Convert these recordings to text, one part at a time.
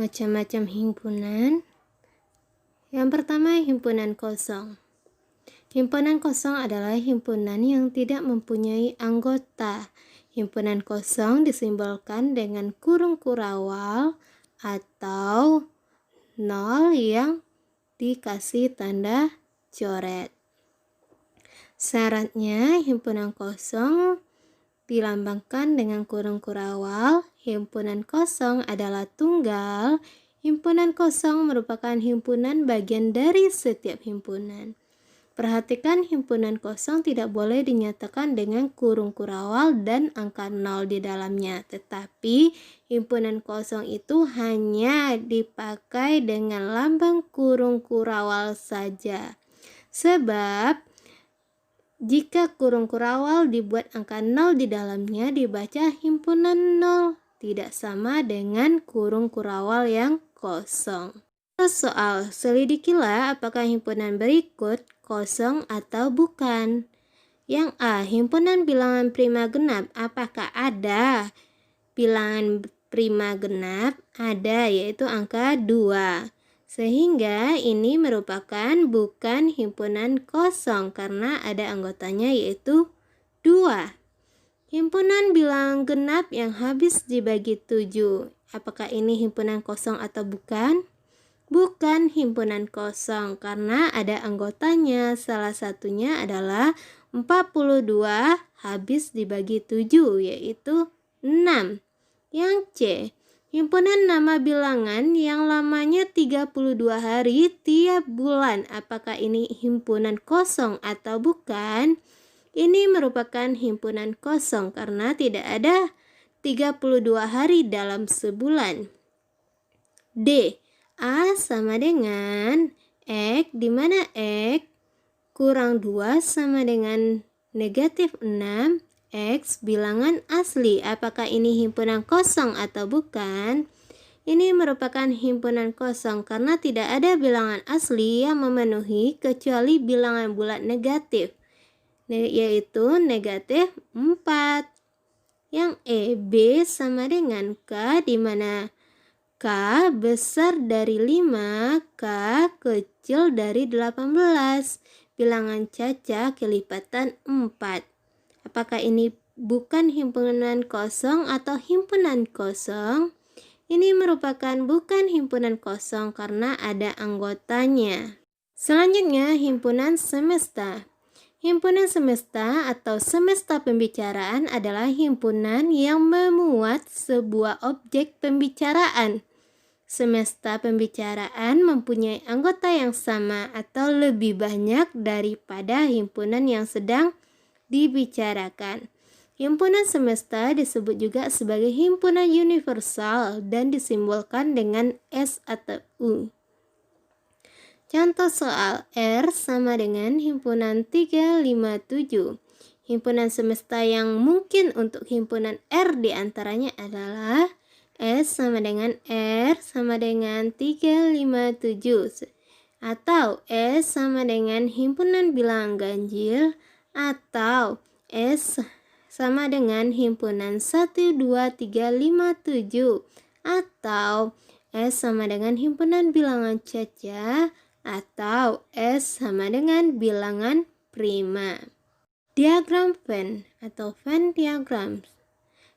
Macam-macam himpunan. Yang pertama, himpunan kosong. Himpunan kosong adalah himpunan yang tidak mempunyai anggota. Himpunan kosong disimbolkan dengan kurung kurawal atau nol yang dikasih tanda coret. Syaratnya, himpunan kosong dilambangkan dengan kurung kurawal. Himpunan kosong adalah tunggal. Himpunan kosong merupakan himpunan bagian dari setiap himpunan. Perhatikan, himpunan kosong tidak boleh dinyatakan dengan kurung kurawal dan angka 0 di dalamnya. Tetapi, himpunan kosong itu hanya dipakai dengan lambang kurung kurawal saja. Sebab, jika kurung kurawal dibuat angka 0 di dalamnya, dibaca himpunan 0. Tidak sama dengan kurung kurawal yang kosong. Soal, selidikilah apakah himpunan berikut kosong atau bukan. Yang A, himpunan bilangan prima genap. Apakah ada bilangan prima genap? Ada, yaitu angka 2. Sehingga ini merupakan bukan himpunan kosong karena ada anggotanya yaitu 2. Himpunan bilangan genap yang habis dibagi 7. Apakah ini himpunan kosong atau bukan? Bukan himpunan kosong karena ada anggotanya. Salah satunya adalah 42 habis dibagi 7 yaitu 6. Yang C, himpunan nama bilangan yang lamanya 32 hari tiap bulan. Apakah ini himpunan kosong atau bukan? Ini merupakan himpunan kosong karena tidak ada 32 hari dalam sebulan. D, A sama dengan X, di mana X kurang 2 sama dengan negatif 6. X bilangan asli. Apakah ini himpunan kosong atau bukan? Ini merupakan himpunan kosong karena tidak ada bilangan asli yang memenuhi kecuali bilangan bulat negatif, yaitu negatif 4. Yang E, B sama dengan K, di mana K besar dari 5, K kecil dari 18. Bilangan caca kelipatan 4. Apakah ini bukan himpunan kosong atau himpunan kosong? Ini merupakan bukan himpunan kosong karena ada anggotanya. Selanjutnya, himpunan semesta. Himpunan semesta atau semesta pembicaraan adalah himpunan yang memuat sebuah objek pembicaraan. Semesta pembicaraan mempunyai anggota yang sama atau lebih banyak daripada himpunan yang sedang dibicarakan. Himpunan semesta disebut juga sebagai himpunan universal dan disimbolkan dengan S atau U. Contoh soal, R sama dengan himpunan 357. Himpunan semesta yang mungkin untuk himpunan R diantaranya adalah S sama dengan R sama dengan 357, atau S sama dengan himpunan bilangan ganjil, atau S sama dengan himpunan 12357, atau S sama dengan himpunan bilangan caca, atau S sama dengan bilangan prima. Diagram Venn atau Venn diagram.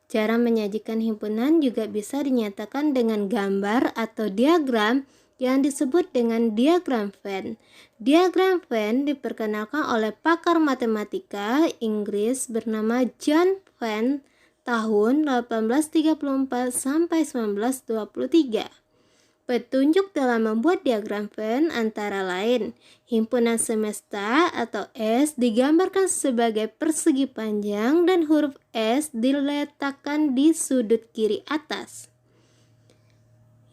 Cara menyajikan himpunan juga bisa dinyatakan dengan gambar atau diagram yang disebut dengan diagram Venn. Diagram Venn diperkenalkan oleh pakar matematika Inggris bernama John Venn tahun 1834 sampai 1923. Petunjuk dalam membuat diagram Venn antara lain, himpunan semesta atau S digambarkan sebagai persegi panjang dan huruf S diletakkan di sudut kiri atas.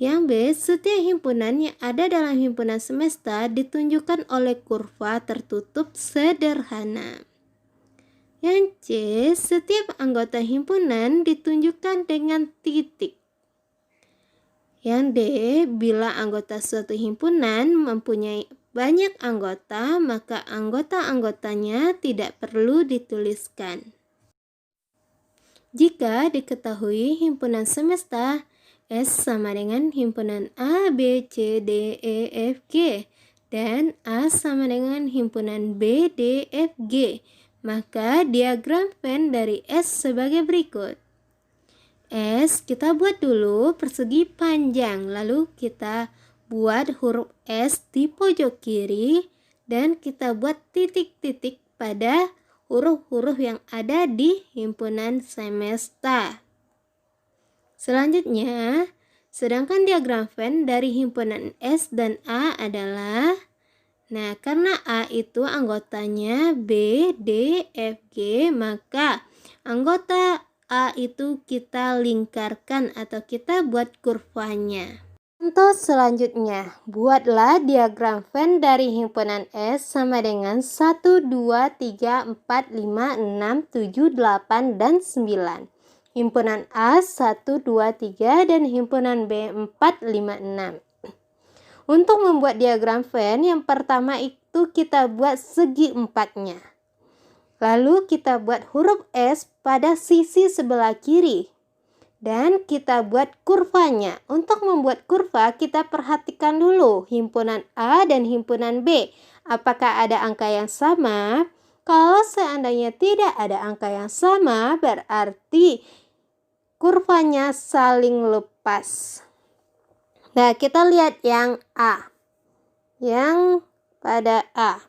Yang B, setiap himpunan yang ada dalam himpunan semesta ditunjukkan oleh kurva tertutup sederhana. Yang C, setiap anggota himpunan ditunjukkan dengan titik. Yang D, bila anggota suatu himpunan mempunyai banyak anggota, maka anggota-anggotanya tidak perlu dituliskan. Jika diketahui himpunan semesta S sama dengan himpunan A, B, C, D, E, F, G. Dan A sama dengan himpunan B, D, F, G. Maka diagram Venn dari S sebagai berikut. S kita buat dulu persegi panjang, lalu kita buat huruf S di pojok kiri dan kita buat titik-titik pada huruf-huruf yang ada di himpunan semesta. Selanjutnya, sedangkan diagram Venn dari himpunan S dan A adalah, nah karena A itu anggotanya B, D, F, G, maka anggota A itu kita lingkarkan atau kita buat kurvanya. Contoh selanjutnya, buatlah diagram Venn dari himpunan S sama dengan 1, 2, 3, 4, 5, 6, 7, 8, dan 9. Himpunan A 1, 2, 3 dan himpunan B 4, 5, 6. Untuk membuat diagram Venn, yang pertama itu kita buat segi empatnya. Lalu kita buat huruf S pada sisi sebelah kiri. Dan kita buat kurvanya. Untuk membuat kurva, kita perhatikan dulu himpunan A dan himpunan B. Apakah ada angka yang sama? Kalau seandainya tidak ada angka yang sama, berarti kurvanya saling lepas. Nah, kita lihat yang A. Yang pada A.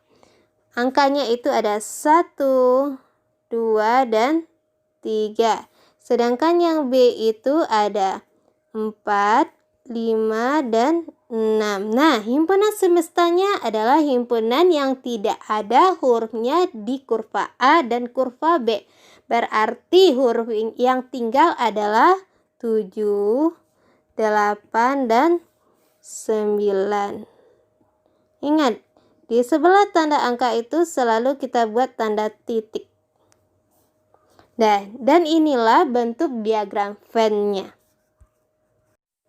Angkanya itu ada 1, 2, dan 3. Sedangkan yang B itu ada 4, 5, dan 6. Nah, himpunan semestanya adalah himpunan yang tidak ada hurufnya di kurva A dan kurva B. Berarti huruf yang tinggal adalah 7, 8, dan 9. Ingat, di sebelah tanda angka itu selalu kita buat tanda titik. Dan inilah bentuk diagram Venn-nya.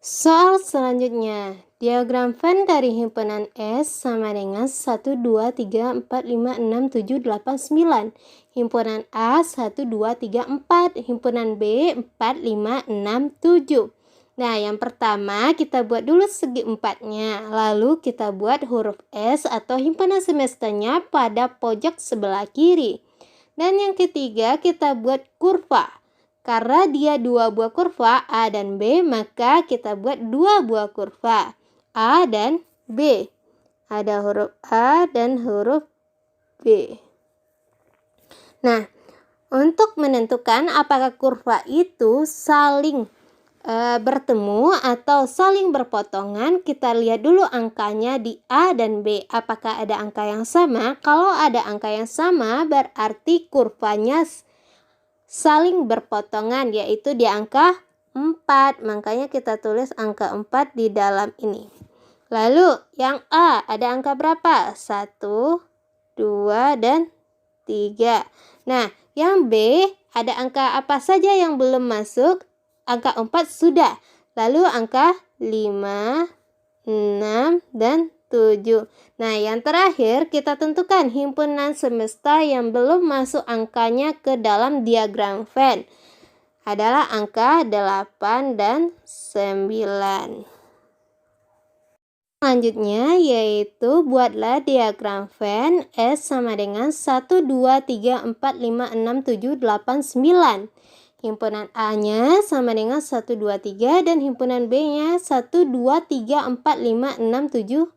Soal selanjutnya, diagram Venn dari himpunan S sama dengan 1, 2, 3, 4, 5, 6, 7, 8, 9. Himpunan A 1, 2, 3, 4. Himpunan B 4, 5, 6, 7. Nah, yang pertama kita buat dulu segi empatnya, lalu kita buat huruf S atau himpunan semestanya pada pojok sebelah kiri. Dan yang ketiga kita buat kurva. Karena dia dua buah kurva A dan B, maka kita buat dua buah kurva A dan B. Ada huruf A dan huruf B. Nah, untuk menentukan apakah kurva itu saling bertemu atau saling berpotongan, kita lihat dulu angkanya di A dan B. Apakah ada angka yang sama? Kalau ada angka yang sama, berarti kurvanya saling berpotongan, yaitu di angka 4. Makanya kita tulis angka 4 di dalam ini. Lalu yang A ada angka berapa? 1, 2, dan 3. Nah, yang B ada angka apa saja yang belum masuk? Angka 4 sudah. Lalu angka 5, 6, dan 7. Nah, yang terakhir kita tentukan himpunan semesta yang belum masuk angkanya ke dalam diagram Venn. Adalah angka 8 dan 9. Selanjutnya yaitu buatlah diagram Venn S sama dengan 1, 2, 3, 4, 5, 6, 7, 8, 9. Himpunan A-nya sama dengan 1, 2, 3 dan himpunan B-nya 1, 2, 3, 4, 5, 6, 7.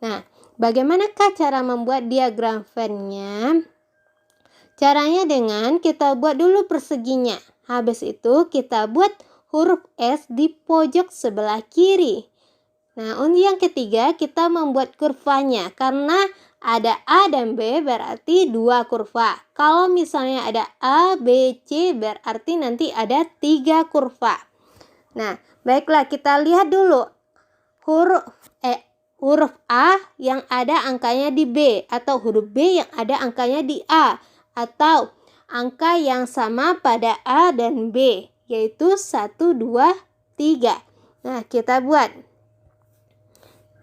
Nah, bagaimanakah cara membuat diagram Venn-nya? Caranya dengan kita buat dulu perseginya. Habis itu kita buat huruf S di pojok sebelah kiri. Nah, untuk yang ketiga kita membuat kurvanya. Karena ada A dan B berarti dua kurva. Kalau misalnya ada A, B, C berarti nanti ada 3 kurva. Nah, baiklah kita lihat dulu huruf A yang ada angkanya di B, atau huruf B yang ada angkanya di A, atau angka yang sama pada A dan B, yaitu 1, 2, 3. Nah, kita buat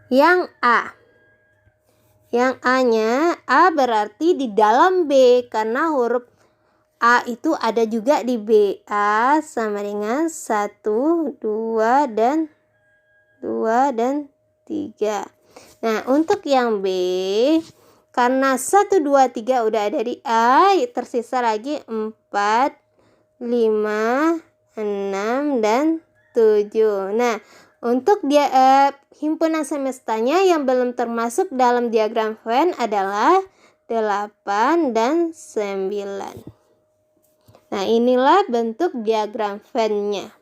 yang A. Yang A-nya, A berarti di dalam B karena huruf A itu ada juga di B. A sama dengan 1, 2, dan 3. Nah, untuk yang B, karena 1, 2, 3 udah ada di A, tersisa lagi 4, 5, 6, dan 7. Nah, untuk dia himpunan semestanya yang belum termasuk dalam diagram Venn adalah 8 dan 9. Nah, inilah bentuk diagram Venn-nya.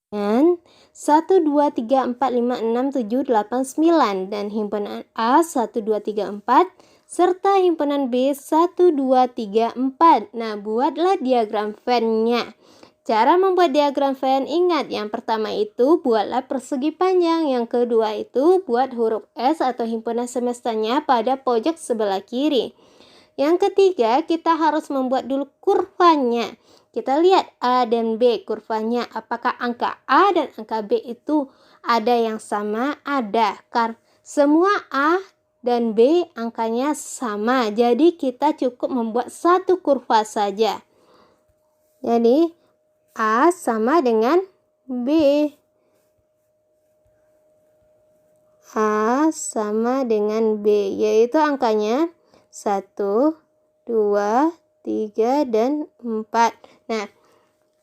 Dan 1, 2, 3, 4, 5, 6, 7, 8, 9. Dan himpunan A 1, 2, 3, 4. Serta himpunan B 1, 2, 3, 4. Nah, buatlah diagram Venn-nya. Cara membuat diagram Venn, ingat, yang pertama itu buatlah persegi panjang. Yang kedua itu buat huruf S atau himpunan semestanya pada pojok sebelah kiri. Yang ketiga, kita harus membuat dulu kurvanya. Kita lihat A dan B kurvanya. Apakah angka A dan angka B itu ada yang sama? Ada. Semua A dan B angkanya sama. Jadi kita cukup membuat satu kurva saja. Jadi A sama dengan B. A sama dengan B, yaitu angkanya 1, 2, 3, dan 4. Nah,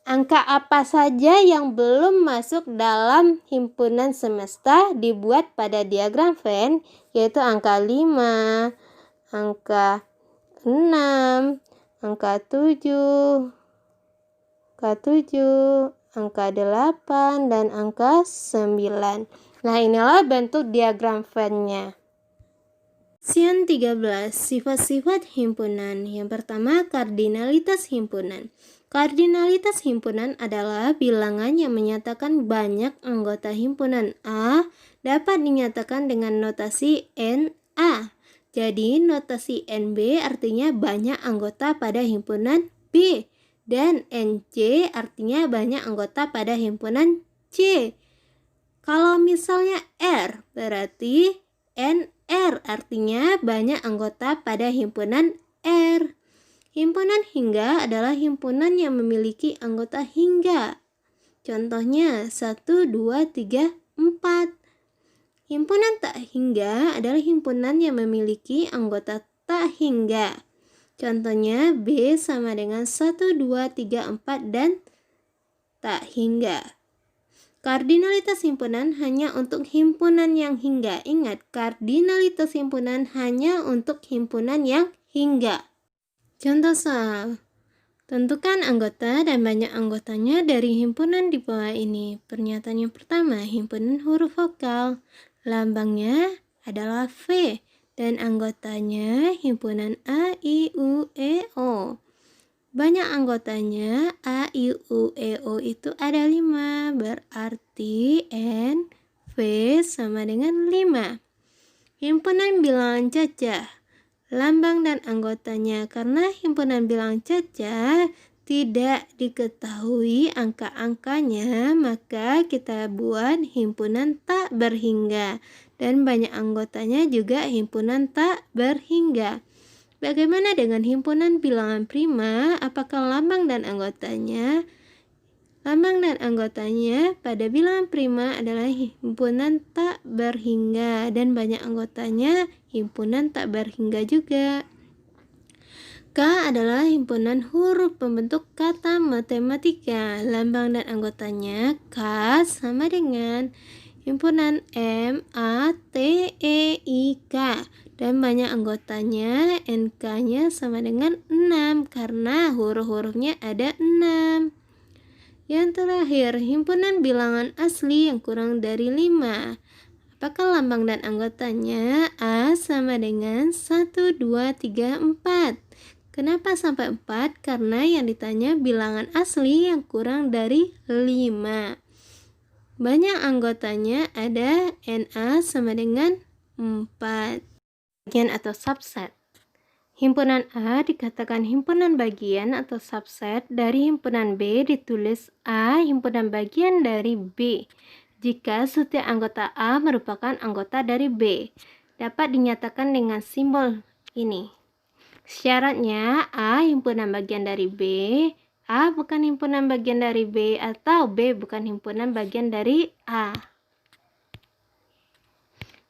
angka apa saja yang belum masuk dalam himpunan semesta dibuat pada diagram Venn, yaitu angka 5, angka 6, angka 7, angka 8, dan angka 9. Nah, inilah bentuk diagram Venn-nya. Leksion 13, sifat-sifat himpunan. Yang pertama, kardinalitas himpunan. Kardinalitas himpunan adalah bilangan yang menyatakan banyak anggota himpunan A dapat dinyatakan dengan notasi NA. Jadi, notasi NB artinya banyak anggota pada himpunan B. Dan NC artinya banyak anggota pada himpunan C. Kalau misalnya R, berarti NR artinya banyak anggota pada himpunan R. Himpunan hingga adalah himpunan yang memiliki anggota hingga. Contohnya 1, 2, 3, 4. Himpunan tak hingga adalah himpunan yang memiliki anggota tak hingga. Contohnya B sama dengan 1, 2, 3, 4, dan tak hingga. Kardinalitas himpunan hanya untuk himpunan yang hingga. Ingat, kardinalitas himpunan hanya untuk himpunan yang hingga. Contoh soal. Tentukan anggota dan banyak anggotanya dari himpunan di bawah ini. Pernyataan yang pertama, himpunan huruf vokal. Lambangnya adalah V dan anggotanya himpunan A, I, U, E, O. Banyak anggotanya A, I, U, E, O itu ada 5. Berarti N, V sama dengan 5. Himpunan bilangan cacah. Lambang dan anggotanya. Karena himpunan bilangan cacah tidak diketahui angka-angkanya, maka kita buat himpunan tak berhingga. Dan banyak anggotanya juga himpunan tak berhingga. Bagaimana dengan himpunan bilangan prima? Apakah lambang dan anggotanya? Lambang dan anggotanya pada bilangan prima adalah himpunan tak berhingga dan banyak anggotanya himpunan tak berhingga juga. K adalah himpunan huruf pembentuk kata matematika. Lambang dan anggotanya K sama dengan himpunan M, A, T, E, I, K. Dan banyak anggotanya, NK-nya sama dengan 6 karena huruf-hurufnya ada 6. Yang terakhir, himpunan bilangan asli yang kurang dari 5. Apakah lambang dan anggotanya? A sama dengan 1, 2, 3, 4. Kenapa sampai 4? Karena yang ditanya bilangan asli yang kurang dari 5. Banyak anggotanya ada NA sama dengan 4. Bagian atau subset. Himpunan A dikatakan himpunan bagian atau subset dari himpunan B ditulis A himpunan bagian dari B. Jika setiap anggota A merupakan anggota dari B, dapat dinyatakan dengan simbol ini. Syaratnya A himpunan bagian dari B, A bukan himpunan bagian dari B, atau B bukan himpunan bagian dari A.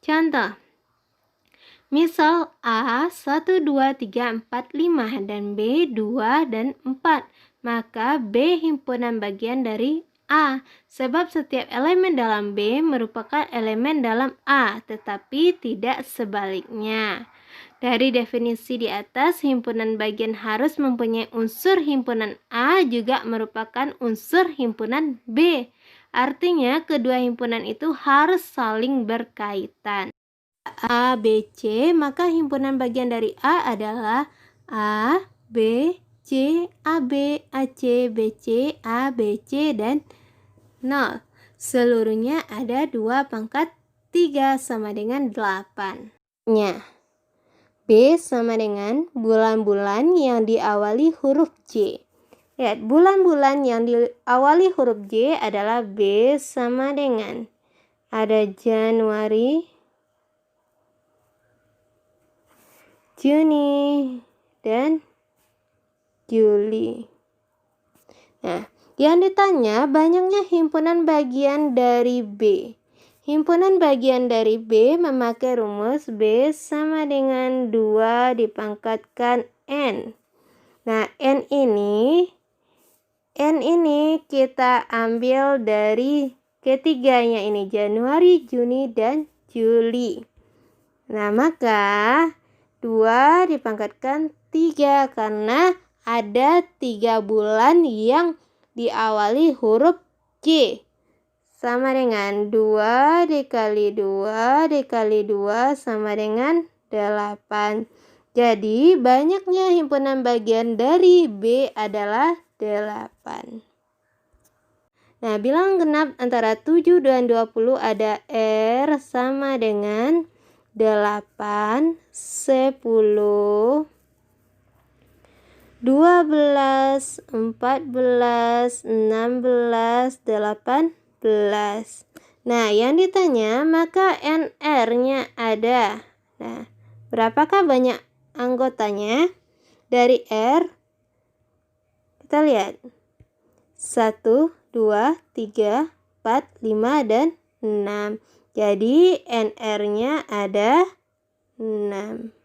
Contoh, misal A 1, 2, 3, 4, 5 dan B 2 dan 4. Maka B himpunan bagian dari A, sebab setiap elemen dalam B merupakan elemen dalam A, tetapi tidak sebaliknya. Dari definisi di atas, himpunan bagian harus mempunyai unsur himpunan A juga merupakan unsur himpunan B. Artinya, kedua himpunan itu harus saling berkaitan. A, B, C, maka himpunan bagian dari A adalah A, B, C, AB, AC, BC, A, BC, dan 0. Seluruhnya ada 2 pangkat 3 sama dengan 8. B sama dengan bulan-bulan yang diawali huruf J. Lihat, bulan-bulan yang diawali huruf J adalah B sama dengan ada Januari, Juni, dan Juli. Nah, yang ditanya banyaknya himpunan bagian dari B. Himpunan bagian dari B memakai rumus B sama dengan 2 dipangkatkan N. Nah, N ini kita ambil dari ketiganya ini, Januari, Juni, dan Juli. Nah, maka 2 dipangkatkan 3 karena ada 3 bulan yang diawali huruf J. Sama dengan 2 dikali 2 dikali 2 sama dengan 8. Jadi, banyaknya himpunan bagian dari B adalah 8. Nah, bilangan genap antara 7 dan 20 ada R sama dengan 8, 10, 12, 14, 16, 18. Nah, yang ditanya maka NR-nya ada. Nah, berapakah banyak anggotanya? Dari R, kita lihat. 1, 2, 3, 4, 5, dan 6. Jadi, NR-nya ada 6.